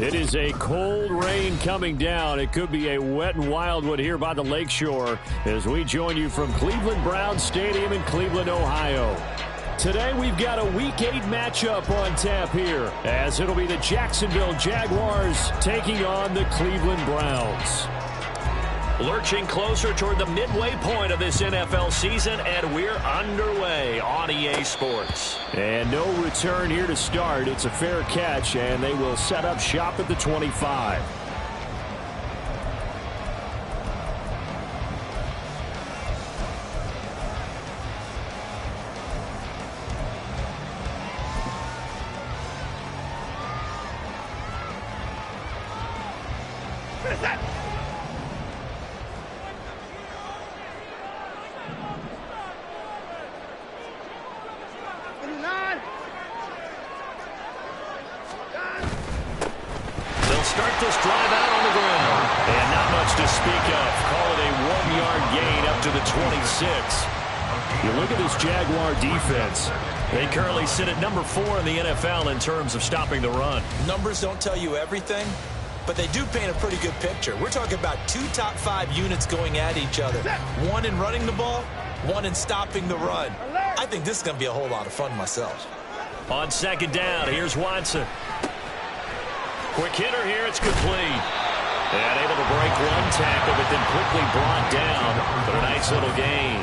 It is a cold rain coming down. It could be a wet and wild one here by the lakeshore as we join you from Cleveland Browns Stadium in Cleveland, Ohio. Today we've got a Week 8 matchup on tap here as it'll be the Jacksonville Jaguars taking on the Cleveland Browns. Lurching closer toward the midway point of this NFL season, and we're underway on EA Sports. And no return here to start. It's a fair catch, and they will set up shop at the 25. Start this drive out on the ground. And not much to speak of. Call it a 1-yard gain up to the 26. You look at this Jaguar defense. They currently sit at number 4 in the NFL in terms of stopping the run. Numbers don't tell you everything, but they do paint a pretty good picture. We're talking about 2 top 5 units going at each other. One in running the ball, one in stopping the run. I think this is going to be a whole lot of fun myself. On second down, here's Watson. Quick hitter here, it's complete. And able to break one tackle, but then quickly brought down. But a nice little gain.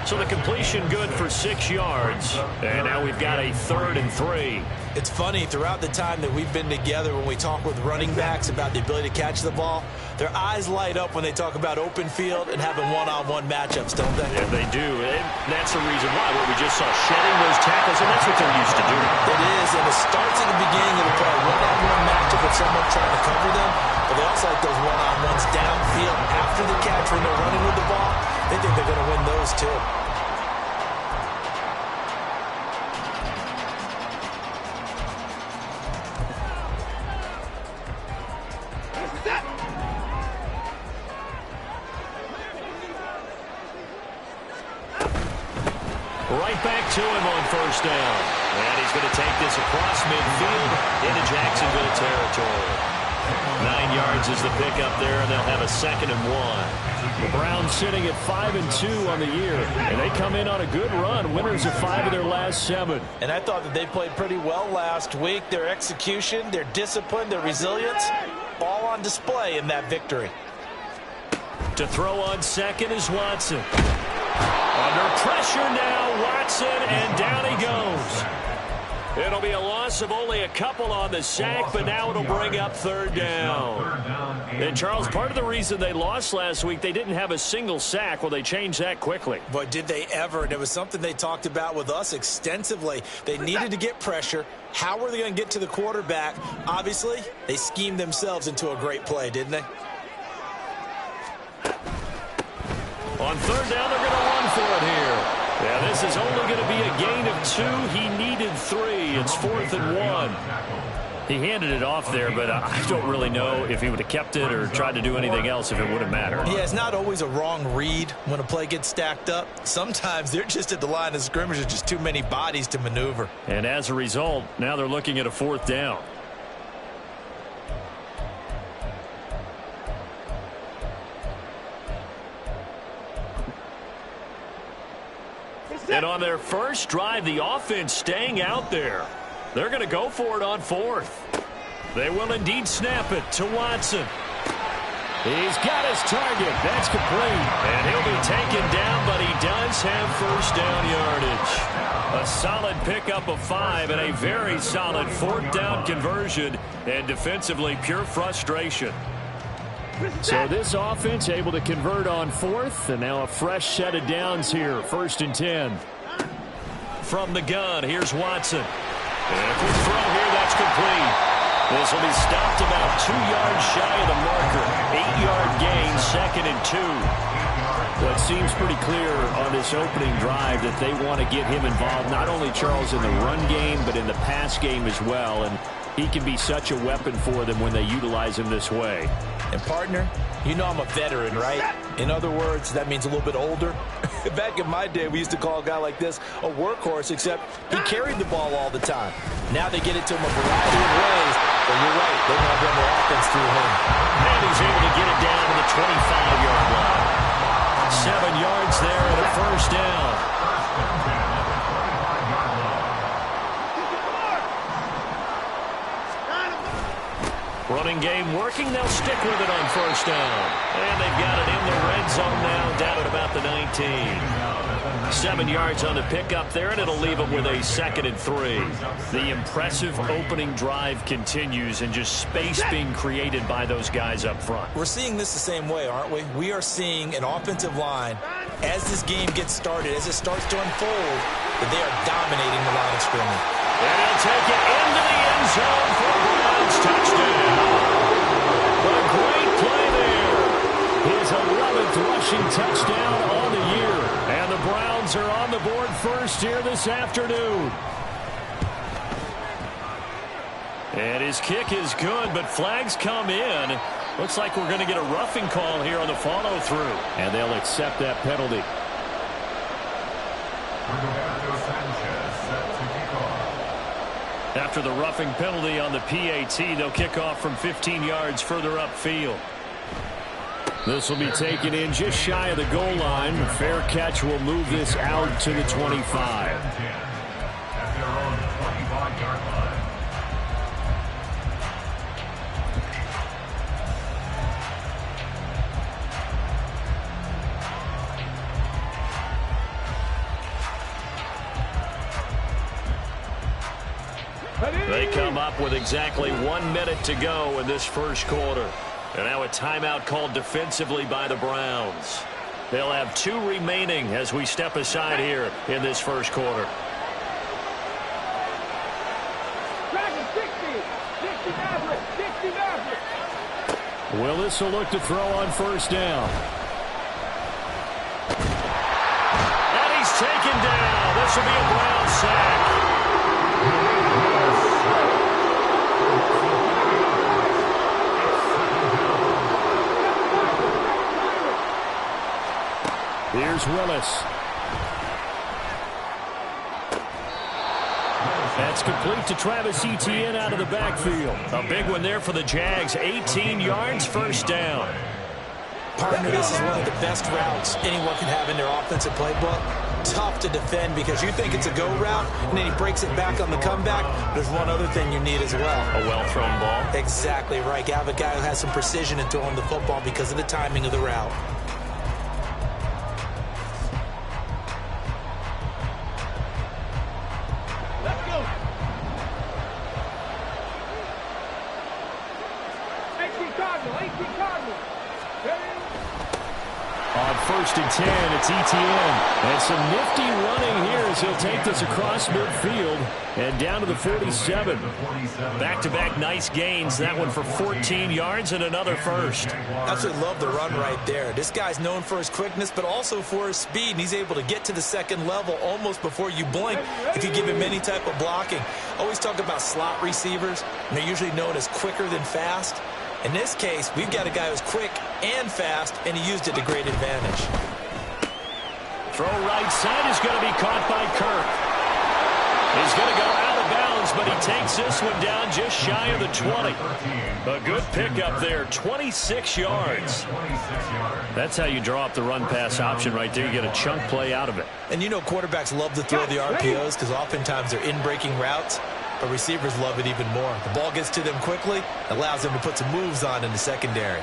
So the completion good for 6 yards. And now we've got a 3rd and 3. It's funny, throughout the time that we've been together, when we talk with running backs about the ability to catch the ball, their eyes light up when they talk about open field and having one-on-one matchups, don't they? Yeah, they do. And that's the reason why, where we just saw shedding those tackles, and that's what they're used to doing. It is, and it starts at the beginning of the play. One-on-one matchup with someone trying to cover them, but they also like those one-on-ones downfield after the catch when they're running with the ball. They think they're going to win those, too. Right back to him on first down. And he's going to take this across midfield into Jacksonville territory. 9 yards is the pickup there, and they'll have a 2nd and 1. The Browns sitting at 5-2 on the year, and they come in on a good run, winners of 5 of their last 7. And I thought that they played pretty well last week. Their execution, their discipline, their resilience, all on display in that victory. To throw on second is Watson. Under pressure now, Watson, and down he goes. It'll be a loss of only a couple on the sack, but now it'll bring up 3rd down. And, Charles, part of the reason they lost last week, they didn't have a single sack. Well, they changed that quickly. But did they ever? And it was something they talked about with us extensively. They needed to get pressure. How were they going to get to the quarterback? Obviously, they schemed themselves into a great play, didn't they? On 3rd down, they're going to run for it here. Yeah, this is only going to be a gain of 2. He needed 3. It's 4th and 1. He handed it off there, but I don't really know if he would have kept it or tried to do anything else if it would have mattered. Yeah, it's not always a wrong read when a play gets stacked up. Sometimes they're just at the line of scrimmage. There's just too many bodies to maneuver. And as a result, now they're looking at a 4th down. And on their first drive, the offense staying out there. They're going to go for it on 4th. They will indeed snap it to Watson. He's got his target. That's complete. And he'll be taken down, but he does have first down yardage. A solid pickup of 5 and a very solid 4th down conversion. And defensively, pure frustration. So this offense able to convert on 4th, and now a fresh set of downs here. 1st and 10. From the gun, here's Watson. And a quick throw here, that's complete. This will be stopped about 2 yards shy of the marker. 8-yard gain, 2nd and 2. Well, it seems pretty clear on this opening drive that they want to get him involved, not only, Charles, in the run game, but in the pass game as well. And he can be such a weapon for them when they utilize him this way. And, partner, you know I'm a veteran, right? In other words, that means a little bit older. Back in my day, we used to call a guy like this a workhorse, except he carried the ball all the time. Now they get it to him a variety of ways, Well, you're right. They're going to run their offense through him. And he's able to get it down to the 25-yard line. 7 yards there and a first down. Running game working. They'll stick with it on first down. And they've got it in the red zone now, down at about the 19. 7 yards on the pickup there, and it'll leave them with a 2nd and 3. The impressive opening drive continues, and just space being created by those guys up front. We're seeing this the same way, aren't we? We are seeing an offensive line, as this game gets started, as it starts to unfold, that they are dominating the line of scrimmage. And he'll take it into the end zone for a Browns touchdown. But a great play there. His 11th rushing touchdown on the year. And the Browns are on the board first here this afternoon. And his kick is good, but flags come in. Looks like we're going to get a roughing call here on the follow-through. And they'll accept that penalty. After the roughing penalty on the PAT, they'll kick off from 15 yards further upfield. This will be taken in just shy of the goal line. Fair catch will move this out to the 25. They come up with exactly 1 minute to go in this first quarter. And now a timeout called defensively by the Browns. They'll have 2 remaining as we step aside here in this first quarter. Willis will look to throw on first down. And he's taken down. This will be a Brown sack. Here's Willis. That's complete to Travis Etienne out of the backfield. A big one there for the Jags. 18 yards, first down. Partner, this is one of the best routes anyone can have in their offensive playbook. Tough to defend because you think it's a go route, and then he breaks it back on the comeback. There's one other thing you need as well. A well-thrown ball. Exactly right. You have a guy who has some precision in throwing the football because of the timing of the route. On 1st and 10, it's Etienne. And some nifty running here as he'll take this across midfield and down to the 47. Back-to-back nice gains. That one for 14 yards and another first. Absolutely love the run right there. This guy's known for his quickness, but also for his speed. And he's able to get to the second level almost before you blink if you give him any type of blocking. Always talk about slot receivers, and they're usually known as quicker than fast. In this case, we've got a guy who's quick and fast, and he used it to great advantage. Throw right side is going to be caught by Kirk. He's going to go out of bounds, but he takes this one down just shy of the 20. A good pickup there, 26 yards. That's how you draw up the run-pass option right there. You get a chunk play out of it. And you know quarterbacks love to throw the RPOs because oftentimes they're in-breaking routes. But receivers love it even more. The ball gets to them quickly, allows them to put some moves on in the secondary.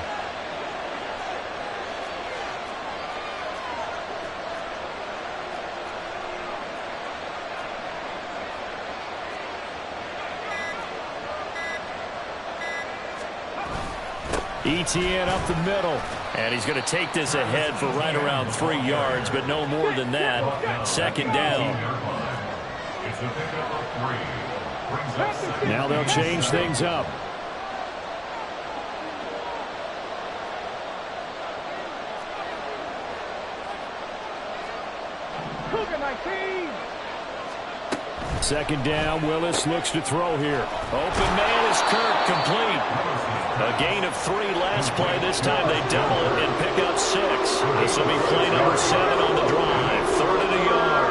Etienne up the middle. And he's going to take this ahead for right around 3 yards, but no more than that. 2nd down. Now they'll change things up. Second down, Willis looks to throw here. Open man is Kirk, complete. A gain of 3 last play. This time they double it and pick up 6. This will be play number 7 on the drive. 3rd and a yard.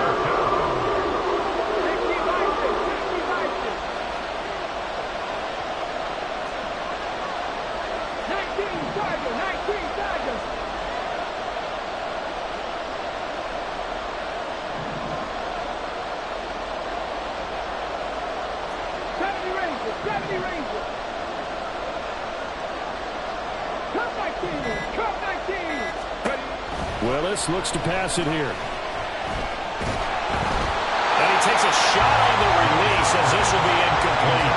Willis looks to pass it here. And he takes a shot on the release as this will be incomplete.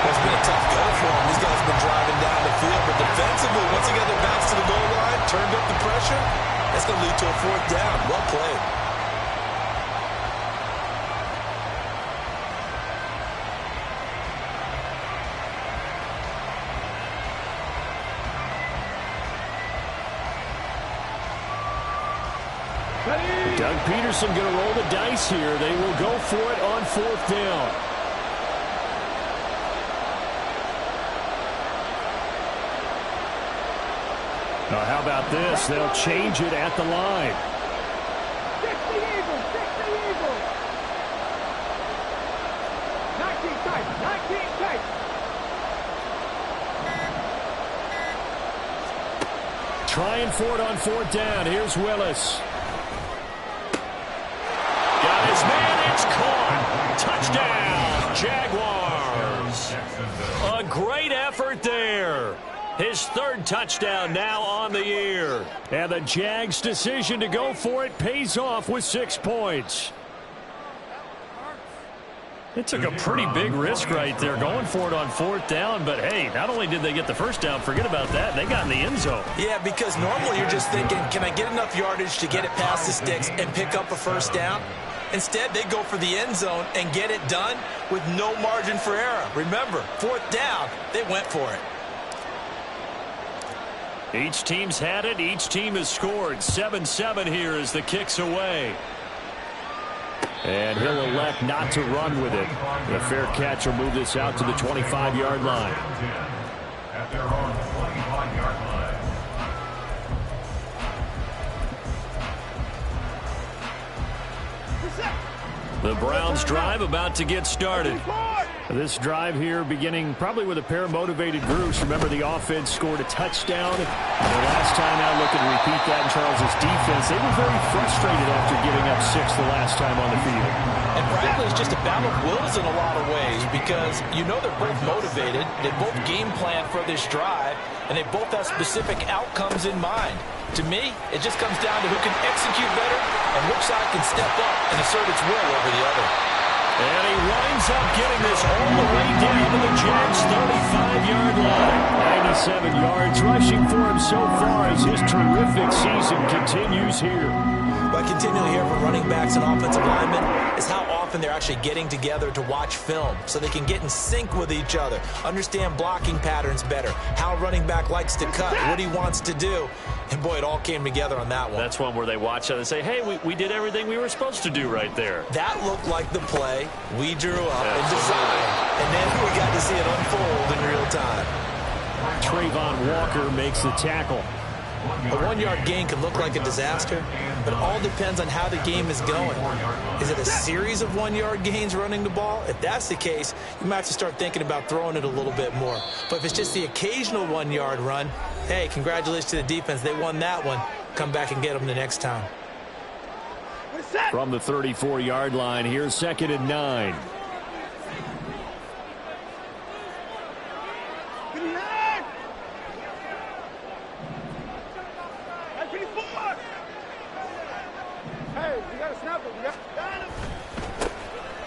It's been a tough go for him. These guys have been driving down the field, but defensively, once they got their backs to the goal line, turned up the pressure, that's going to lead to a 4th down. Well played. Doug Peterson going to roll the dice here. They will go for it on 4th down. Now, how about this? They'll change it at the line. 60 Eagles, 60 Eagles. 19 tight, 19 tight. Trying for it on 4th down. Here's Willis. Got his man. It's caught. Touchdown, Jaguars. A great effort there. His 3rd touchdown now on the year. And the Jags' decision to go for it pays off with 6 points. It took a pretty big risk right there going for it on 4th down. But, hey, not only did they get the 1st down, forget about that, they got in the end zone. Yeah, because normally you're just thinking, can I get enough yardage to get it past the sticks and pick up a 1st down? Instead, they go for the end zone and get it done with no margin for error. Remember, 4th down, they went for it. Each team's had it. Each team has scored. 7-7 here as the kick's away. And he'll elect not to run with it. The fair catch will move this out to the 25-yard line. At their own 25-yard line. The Browns drive about to get started. This drive here beginning probably with a pair of motivated groups. Remember, the offense scored a touchdown. And the last time out, looking to repeat that in Charles' defense. They were very frustrated after giving up 6 the last time on the field. And frankly, it's just a battle of wills in a lot of ways because you know they're both motivated. They both game plan for this drive, and they both have specific outcomes in mind. To me, it just comes down to who can execute better and which side can step up and assert its will over the other. And he winds up getting this all the way down to the Jags' 35-yard line. 97 yards rushing for him so far as his terrific season continues here. What I continually hear from running backs and offensive linemen is how often they're actually getting together to watch film so they can get in sync with each other, understand blocking patterns better, how a running back likes to cut, what he wants to do. And, boy, it all came together on that one. That's one where they watch it and say, hey, we did everything we were supposed to do right there. That looked like the play we drew up and designed, and then we got to see it unfold in real time. Trayvon Walker makes the tackle. A 1-yard gain can look like a disaster, but it all depends on how the game is going. Is it a series of 1-yard gains running the ball? If that's the case, you might have to start thinking about throwing it a little bit more. But if it's just the occasional 1-yard run, hey, congratulations to the defense. They won that one. Come back and get them the next time. From the 34-yard line, here's 2nd and 9.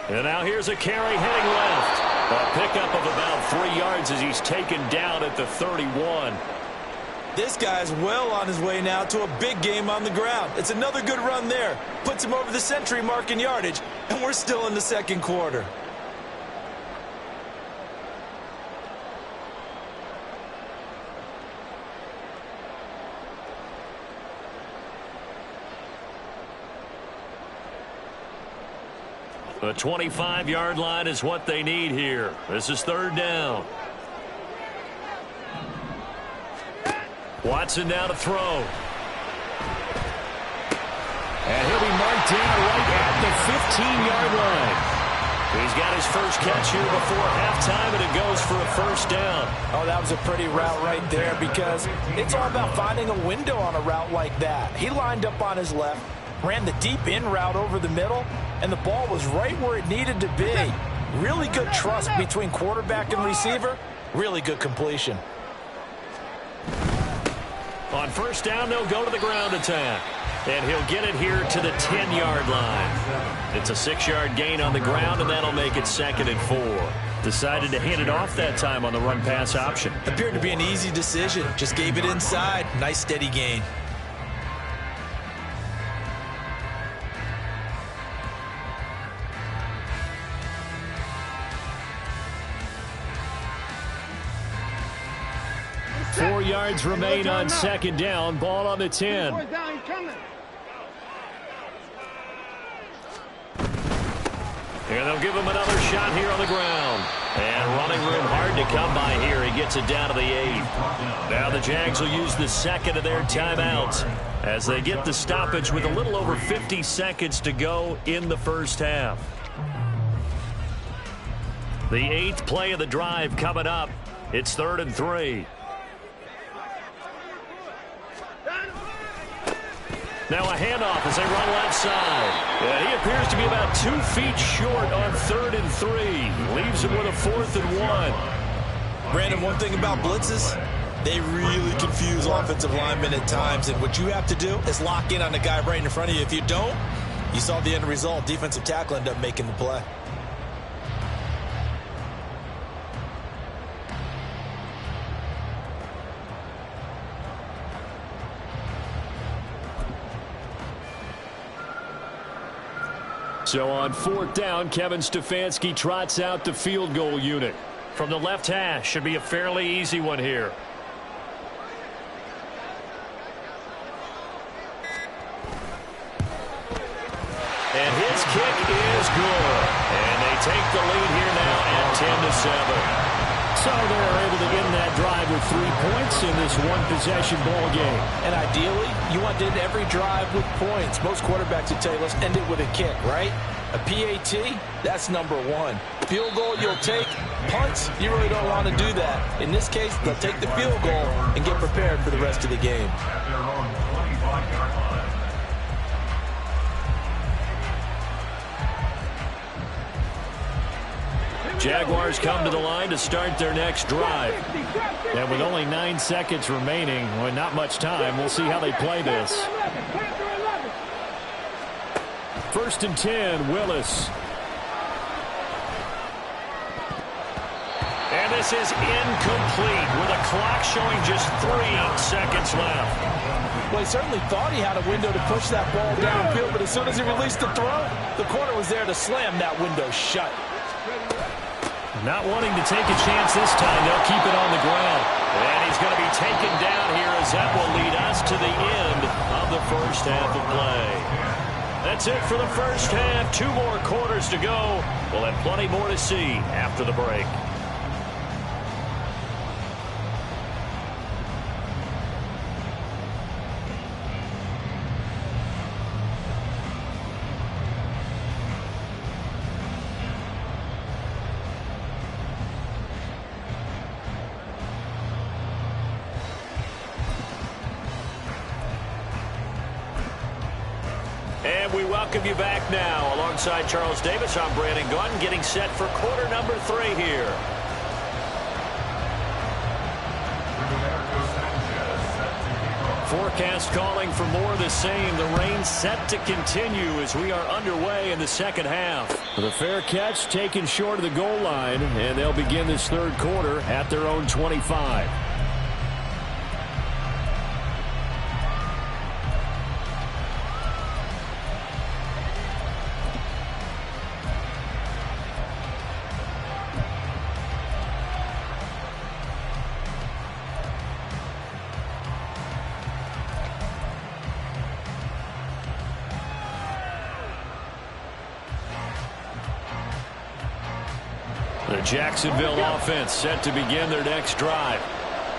And now here's a carry heading left. A pickup of about 3 yards as he's taken down at the 31. This guy's well on his way now to a big game on the ground. It's another good run there. Puts him over the century mark in yardage, and we're still in the 2nd quarter. The 25-yard line is what they need here. This is 3rd down. Watson now to throw. And he'll be marked down right at the 15-yard line. He's got his first catch here before halftime, and it goes for a 1st down. Oh, that was a pretty route right there because it's all about finding a window on a route like that. He lined up on his left, ran the deep in route over the middle, and the ball was right where it needed to be. Really good trust between quarterback and receiver. Really good completion. On first down, they'll go to the ground attack. And he'll get it here to the 10-yard line. It's a 6-yard gain on the ground, and that'll make it 2nd and 4. Decided to hand it off that time on the run-pass option. Appeared to be an easy decision. Just gave it inside. Nice, steady gain. Four yards remain on second down. Ball on the 10. And they'll give him another shot here on the ground. And running room hard to come by here. He gets it down to the 8. Now the Jags will use the second of their timeouts as they get the stoppage with a little over 50 seconds to go in the first half. The 8th play of the drive coming up. It's 3rd and 3. Now a handoff as they run left side. And he appears to be about 2 feet short on 3rd and 3. Leaves him with a 4th and 1. Brandon, one thing about blitzes, they really confuse offensive linemen at times. And what you have to do is lock in on the guy right in front of you. If you don't, you saw the end result. Defensive tackle ended up making the play. So on 4th down, Kevin Stefanski trots out the field goal unit. From the left hash, should be a fairly easy one here. And his kick is good. And they take the lead here now at 10-7. So they're able to end that drive with 3 points in this one-possession ball game. And ideally, you want to end every drive with points. Most quarterbacks would tell you, let's end it with a kick, right? A PAT, that's number 1. Field goal, you'll take. Punts, you really don't want to do that. In this case, they'll take the field goal and get prepared for the rest of the game. At their own 25-yard line. Jaguars come to the line to start their next drive. And with only 9 seconds remaining, well, not much time, we'll see how they play this. 1st and 10, Willis. And this is incomplete with a clock showing just 3 seconds left. Well, he certainly thought he had a window to push that ball downfield, but as soon as he released the throw, the corner was there to slam that window shut. Not wanting to take a chance this time, they'll keep it on the ground. And he's going to be taken down here as that will lead us to the end of the first half of play. That's it for the first half. 2 more quarters to go. We'll have plenty more to see after the break. And we welcome you back now. Alongside Charles Davis, I'm Brandon Gunn, getting set for quarter number 3 here. Forecast calling for more of the same. The rain set to continue as we are underway in the second half. The fair catch taken short of the goal line, and they'll begin this 3rd quarter at their own 25. The Jacksonville offense set to begin their next drive.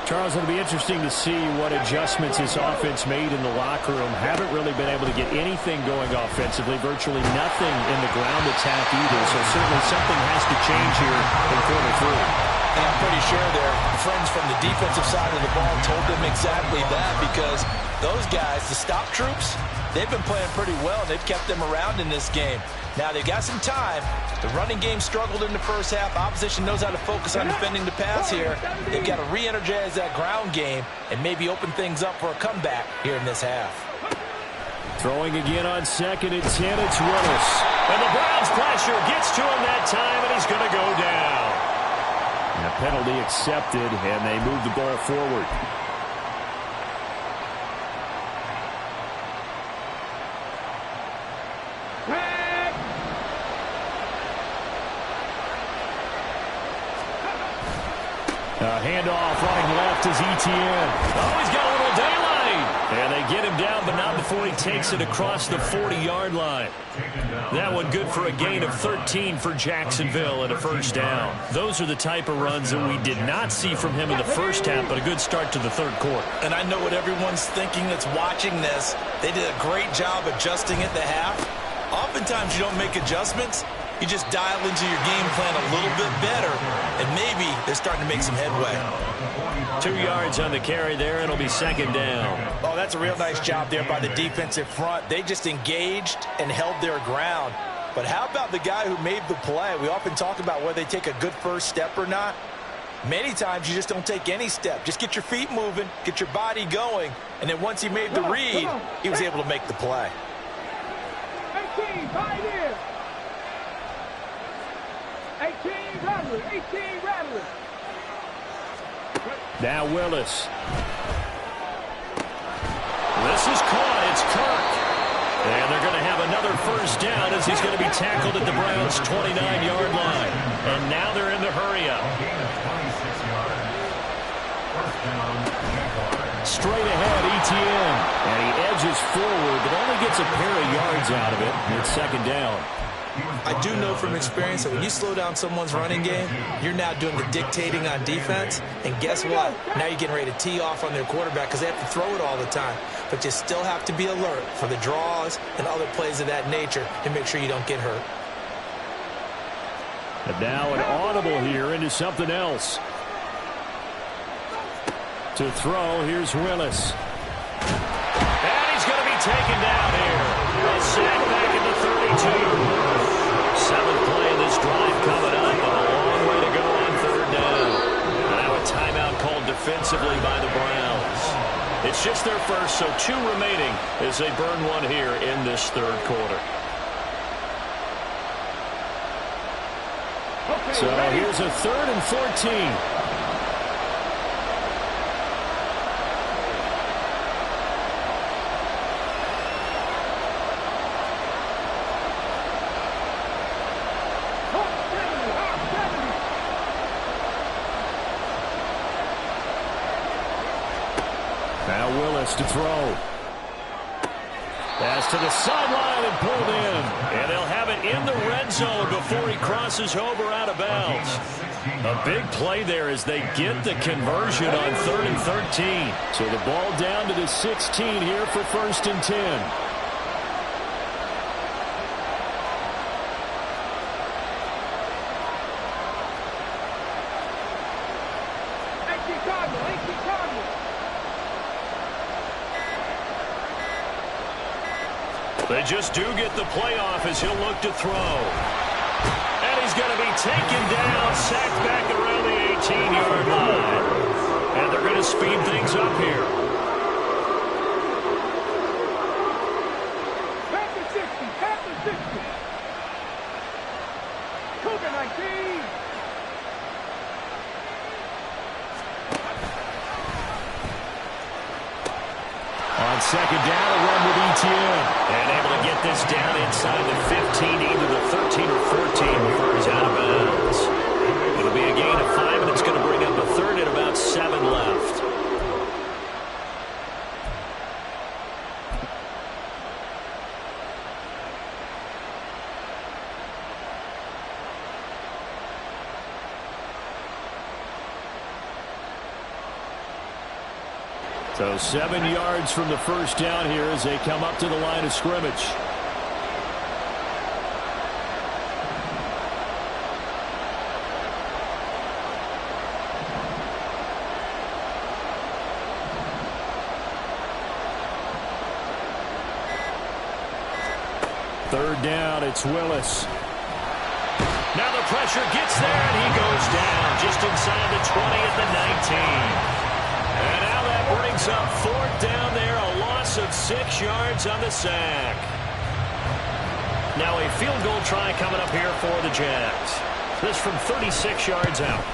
Charles, it'll be interesting to see what adjustments this offense made in the locker room. Haven't really been able to get anything going offensively, virtually nothing in the ground attack either. So certainly something has to change here in quarter 3. And I'm pretty sure their friends from the defensive side of the ball told them exactly that, because those guys, the stop troops, they've been playing pretty well. They've kept them around in this game. Now, they've got some time. The running game struggled in the first half. Opposition knows how to focus on defending the pass here. They've got to re-energize that ground game and maybe open things up for a comeback here in this half. Throwing again on 2nd and 10, it's Willis. And the Browns pressure gets to him that time, and he's going to go down. And a penalty accepted, and they move the ball forward. Handoff running left is Etienne. Oh, he's got a little daylight. And they get him down, but not before he takes it across the 40-yard line. That one good for a gain of 13 for Jacksonville and a first down. Those are the type of runs that we did not see from him in the first half, but a good start to the third quarter. And I know what everyone's thinking that's watching this. They did a great job adjusting at the half. Oftentimes you don't make adjustments. You just dial into your game plan a little bit better, and maybe they're starting to make some headway. 2 yards on the carry there. It'll be second down. Oh, that's a real nice job there by the defensive front. They just engaged and held their ground. But how about the guy who made the play? We often talk about whether they take a good first step or not. Many times you just don't take any step. Just get your feet moving, get your body going, and then once he made the read, he was able to make the play. 18, right here. 18 Rattler, 18 Rattler. Now Willis. This is caught. It's Kirk. And they're going to have another first down as he's going to be tackled at the Browns' 29-yard line. And now they're in the hurry-up. Straight ahead, Etienne. And he edges forward, but only gets a pair of yards out of it. And it's second down. I do know from experience that when you slow down someone's running game, you're now doing the dictating on defense. And guess what? Now you're getting ready to tee off on their quarterback because they have to throw it all the time. But you still have to be alert for the draws and other plays of that nature and make sure you don't get hurt. And now an audible here into something else. To throw, here's Willis. And he's going to be taken down here. A sack back at the 32. 7th play in this drive coming up, and a long way to go on third down. Now a timeout called defensively by the Browns. It's just their first, so 2 remaining as they burn one here in this third quarter. So here's a 3rd and 14. Now Willis to throw. Pass to the sideline and pulled in. And they'll have it in the red zone before he crosses over out of bounds. A big play there as they get the conversion on 3rd and 13. So the ball down to the 16 here for 1st and 10. They just do get the playoff as he'll look to throw. And he's going to be taken down, sacked back around the 18-yard line. And they're going to speed things up here. Back to 60, back to 60. Cougar 19. On second down, a run with Etienne. And able to get this down inside the 15, either the 13 or 14 before he's out of bounds. It'll be a gain of 5, and it's going to bring up a third and about 7 left. So 7 yards from the first down here as they come up to the line of scrimmage. Third down, it's Willis. Now the pressure gets there, and he goes down just inside the 20 at the 19. And now that brings up fourth down there, a loss of 6 yards on the sack. Now a field goal try coming up here for the Jags. This from 36 yards out.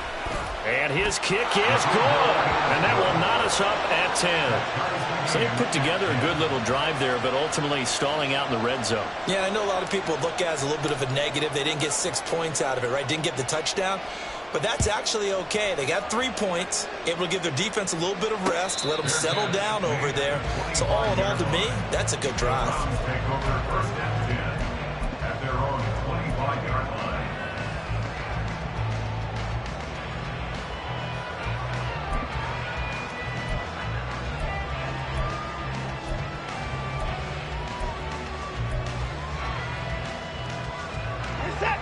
And his kick is good. And that will knot us up at 10. So they put together a good little drive there, but ultimately stalling out in the red zone. Yeah, I know a lot of people look at it as a little bit of a negative. They didn't get 6 points out of it, right? Didn't get the touchdown. But that's actually okay. They got 3 points, able to give their defense a little bit of rest, let them settle down over there. So all in all, to me, that's a good drive. Take over first and 10 at their own 25-yard line.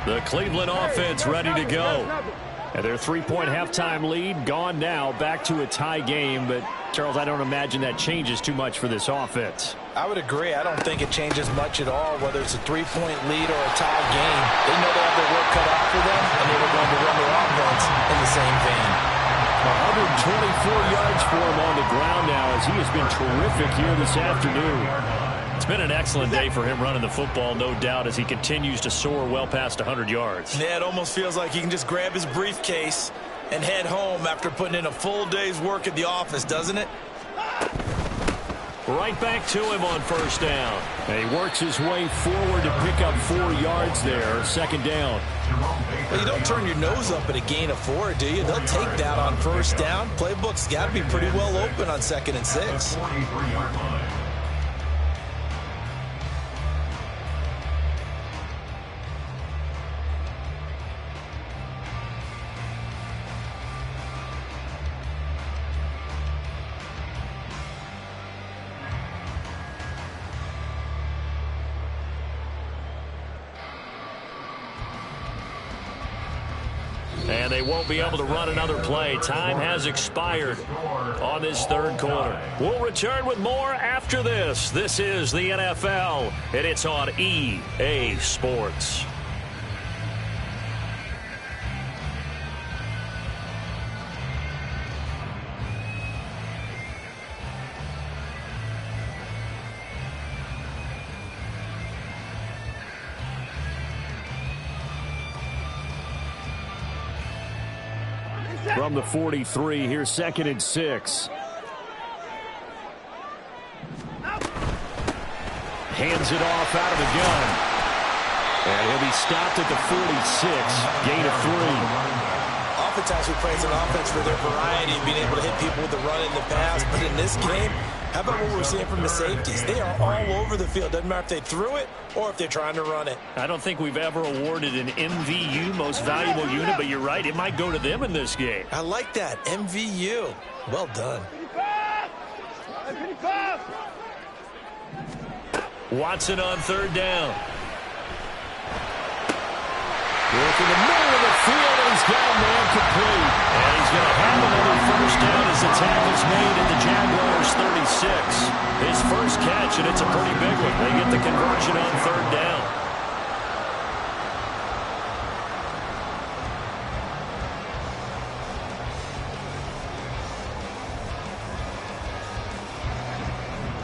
The Cleveland offense ready to go. And their 3-point halftime lead gone now, back to a tie game. But, Charles, I don't imagine that changes too much for this offense. I would agree. I don't think it changes much at all, whether it's a 3-point lead or a tie game. They know they have their work cut out for them, and they were going to run their offense in the same vein. 124 yards for him on the ground now, as he has been terrific here this afternoon. It's been an excellent day for him running the football, no doubt, as he continues to soar well past 100 yards. Yeah, it almost feels like he can just grab his briefcase and head home after putting in a full day's work at the office, doesn't it? Right back to him on first down. And he works his way forward to pick up 4 yards there. Second down. Well, you don't turn your nose up at a gain of 4, do you? They'll take that on first down. Playbook's got to be pretty well open on 2nd and 6. 43-yard line. And they won't be able to run another play. Time has expired on this third quarter. We'll return with more after this. This is the NFL, and it's on EA Sports. From the 43, here's 2nd and 6. Hands it off out of the gun. And he'll be stopped at the 46. Gain of 3. Oftentimes we praise an offense for their variety and being able to hit people with the run in the pass. But in this game, how about what we're seeing from the safeties? They are all over the field. Doesn't matter if they threw it or if they're trying to run it. I don't think we've ever awarded an MVU, most valuable unit, but you're right, it might go to them in this game. I like that. MVU. Well done. Watson on third down. Work in the middle of the field, and he's got a man complete. And he's going to have another first down as the tackle's made at the Jaguars' 36. His first catch, and it's a pretty big one. They get the conversion on third down.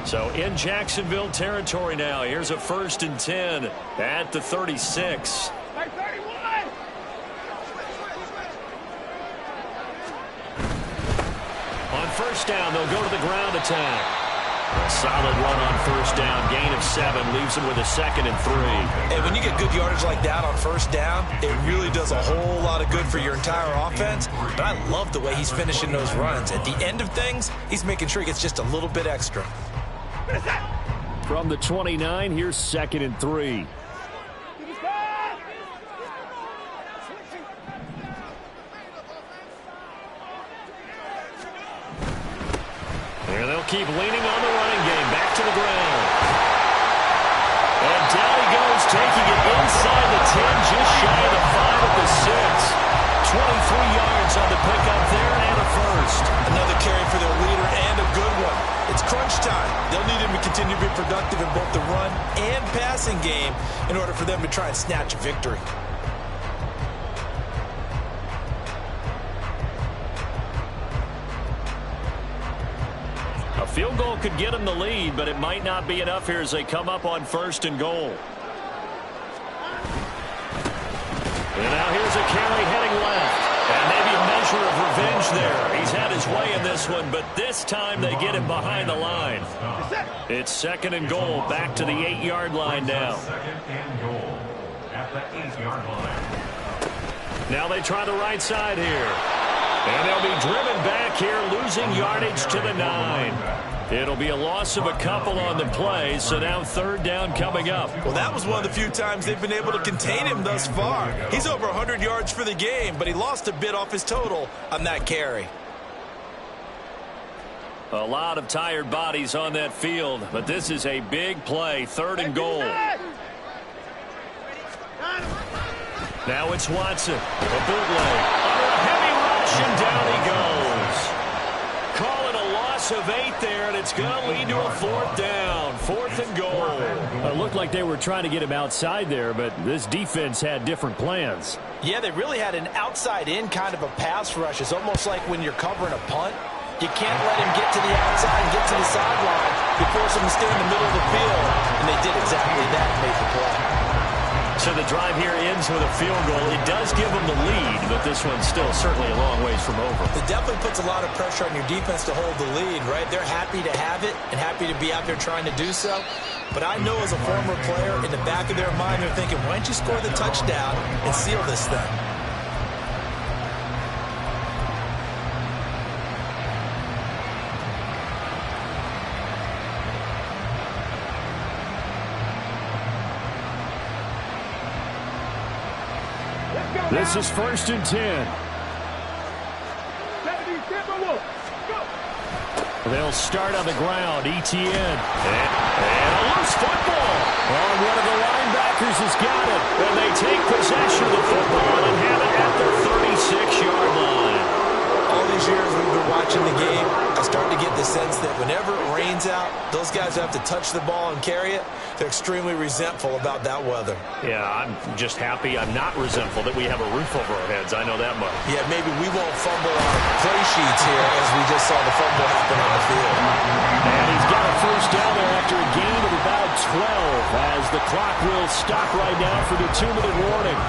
So in Jacksonville territory now. Here's a 1st and 10 at the 36. On first down, they'll go to the ground attack. A solid run on first down. Gain of 7 leaves them with a 2nd and 3. And when you get good yardage like that on first down, it really does a whole lot of good for your entire offense. But I love the way he's finishing those runs. At the end of things, he's making sure he gets just a little bit extra. From the 29, here's 2nd and 3. And they'll keep leaning on the running game. Back to the ground. And down he goes, taking it inside the 10, just shy of the 5 at the 6. 23 yards on the pickup there and a 1st. Another carry for their leader and a good one. It's crunch time. They'll need him to continue to be productive in both the run and passing game in order for them to try and snatch a victory. A field goal could get them the lead, but it might not be enough here as they come up on 1st and goal. And now here's a carry heading left. And maybe a measure of revenge there. He's had his way in this one, but this time they get him behind the line. It's 2nd and goal, back to the 8-yard line now. 2nd and goal at the 8-yard line. Now they try the right side here. And they'll be driven back here, losing yardage to the 9. It'll be a loss of a couple on the play, so now 3rd down coming up. Well, that was one of the few times they've been able to contain him thus far. He's over 100 yards for the game, but he lost a bit off his total on that carry. A lot of tired bodies on that field, but this is a big play, 3rd and goal. Now it's Watson, a bootleg, under a heavy rush, and down he goes. Call it a loss of 8 there, and it's going to lead to a 4th down. 4th and goal. It looked like they were trying to get him outside there, but this defense had different plans. Yeah, they really had an outside-in kind of a pass rush. It's almost like when you're covering a punt. You can't let him get to the outside and get to the sideline. You force him to stay in the middle of the field, and they did exactly that and made the play. So the drive here ends with a field goal. It does give them the lead, but this one's still certainly a long ways from over. It definitely puts a lot of pressure on your defense to hold the lead, right? They're happy to have it and happy to be out there trying to do so. But I know as a former player, in the back of their mind, they're thinking, why don't you score the touchdown and seal this thing? This is 1st and 10. They'll start on the ground. ETN. And a loose football. Oh, one of the linebackers has got it. And they take possession of the football and have it at their 36-yard line. All these years we've been watching the game, I start to get the sense that whenever it rains out, those guys who have to touch the ball and carry it, they're extremely resentful about that weather. Yeah, I'm just happy I'm not resentful that we have a roof over our heads. I know that much. Yeah, maybe we won't fumble our play sheets here as we just saw the fumble happen on the field. And he's got a 1st down there after a gain of about 12 as the clock will stop right now for the 2-minute warning.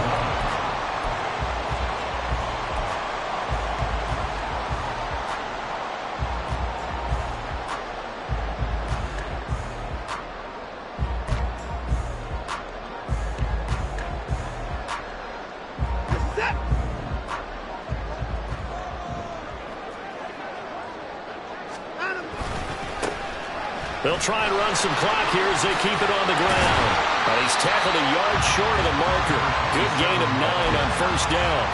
They'll try and run some clock here as they keep it on the ground. But he's tackled a yard short of the marker. Good gain of 9 on 1st down.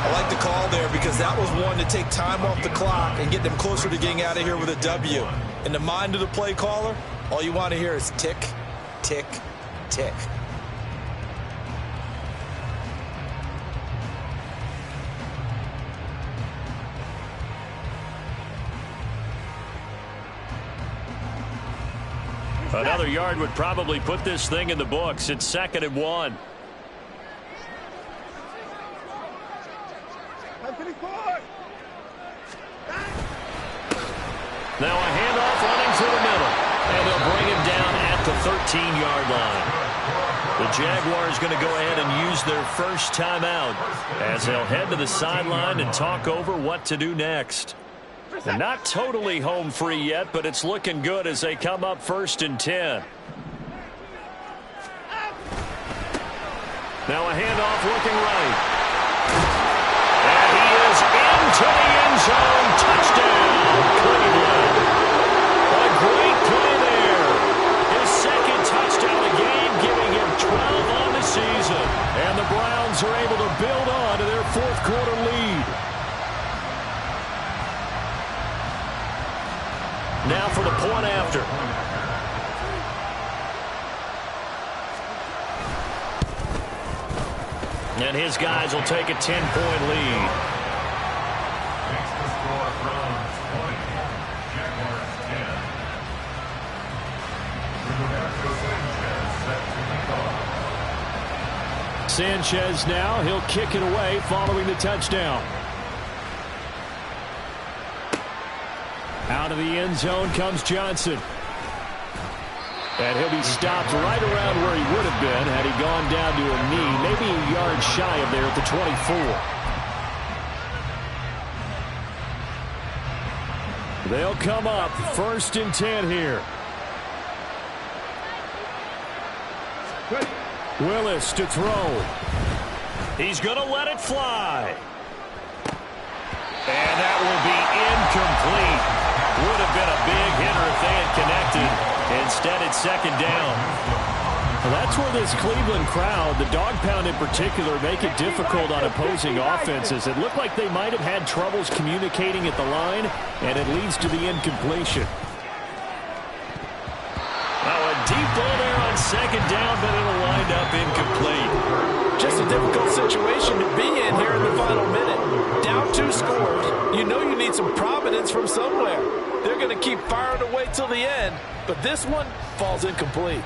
I like the call there because that was one to take time off the clock and get them closer to getting out of here with a W. In the mind of the play caller, all you want to hear is tick, tick, tick. Another yard would probably put this thing in the books. It's 2nd and 1. Now a handoff running through the middle. And they'll bring him down at the 13-yard line. The Jaguars going to go ahead and use their first timeout as they'll head to the sideline and talk over what to do next. They're not totally home free yet, but it's looking good as they come up 1st and 10. Now a handoff looking right. And he is into the end zone. Touchdown, Cleveland. A great play there. His 2nd touchdown of the game, giving him 12 on the season. And the Browns are able to build on to their 4th quarter lead. Now for the point after. And his guys will take a 10-point lead. Makes the score from 20. Jaguars 10. Sanchez now, he'll kick it away following the touchdown. Out of the end zone comes Johnson. And he'll be stopped right around where he would have been had he gone down to a knee, maybe a yard shy of there at the 24. They'll come up 1st and 10 here. Willis to throw. He's going to let it fly. And that will be incomplete. Would have been a big hitter if they had connected. Instead, it's 2nd down. Well, that's where this Cleveland crowd, the dog pound in particular, make it difficult on opposing offenses. It looked like they might have had troubles communicating at the line, and it leads to the incompletion. Now a deep ball there on 2nd down, but it'll wind up incomplete. Just a difficult situation to be in here in the final minute. Down 2 scores. You know you need some providence from somewhere. They're going to keep firing away till the end, but this one falls incomplete.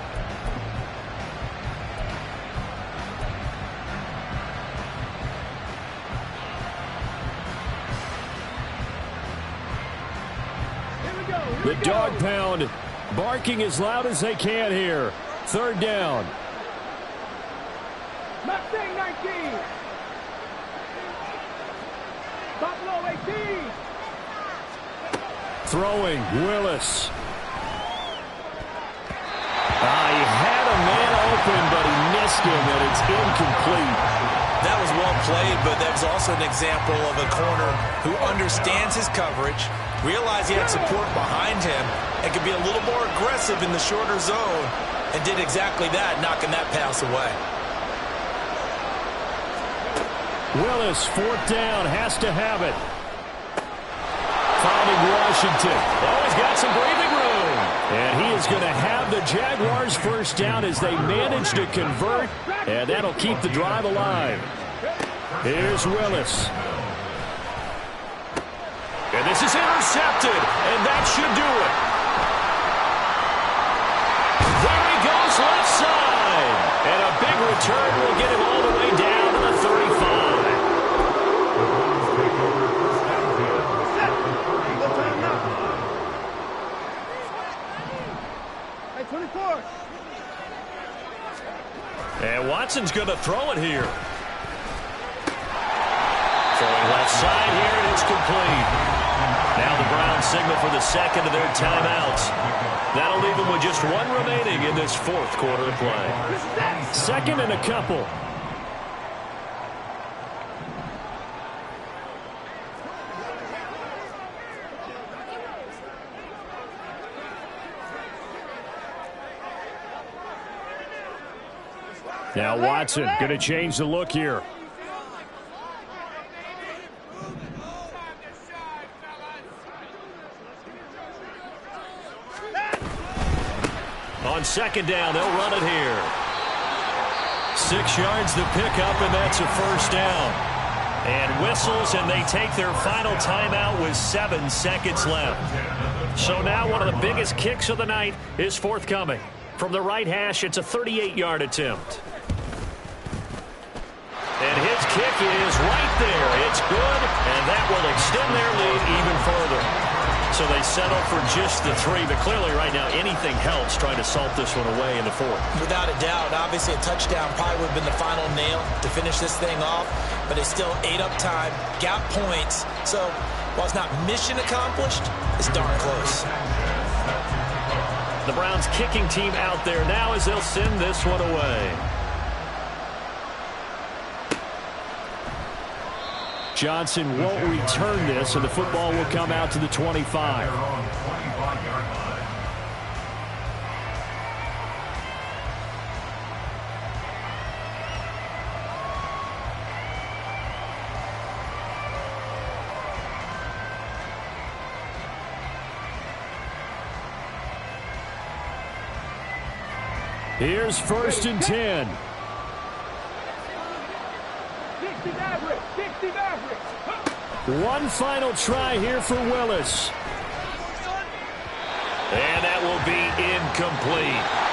The dog pound barking as loud as they can here. 3rd down. Mustang 19. Buffalo 18. Throwing, Willis. He had a man open, but he missed him, and it's incomplete. That was well played, but that was also an example of a corner who understands his coverage, realized he had support behind him, and could be a little more aggressive in the shorter zone, and did exactly that, knocking that pass away. Willis, 4th down, has to have it. Finding Washington. Oh, he's got some breathing room. And he is going to have the Jaguars 1st down as they manage to convert, and that'll keep the drive alive. Here's Willis. And this is intercepted, and that should do it. There he goes, left side. And a big return will get him all the way down to the 35. Hey, 24. And Watson's going to throw it here. Throwing left side here, and it's complete. Now the Browns signal for the 2nd of their timeouts. That'll leave them with just 1 remaining in this 4th quarter of play. 2nd and a couple. Now Watson going to change the look here. On 2nd down, they'll run it here. 6 yards the pickup, and that's a 1st down. And whistles, and they take their final timeout with 7 seconds left. So now one of the biggest kicks of the night is forthcoming. From the right hash, it's a 38-yard attempt. And his kick is right there. It's good, and that will extend their lead even further. So they settle for just the 3, but clearly right now anything helps trying to salt this one away in the 4th. Without a doubt, obviously a touchdown probably would have been the final nail to finish this thing off, but it's still ate up time, got points. So while it's not mission accomplished, it's darn close. The Browns kicking team out there now as they'll send this one away. Johnson won't return this, and the football will come out to the 25. Here's 1st and 10. 60 Maverick. 60 Maverick. One final try here for Willis. And that will be incomplete.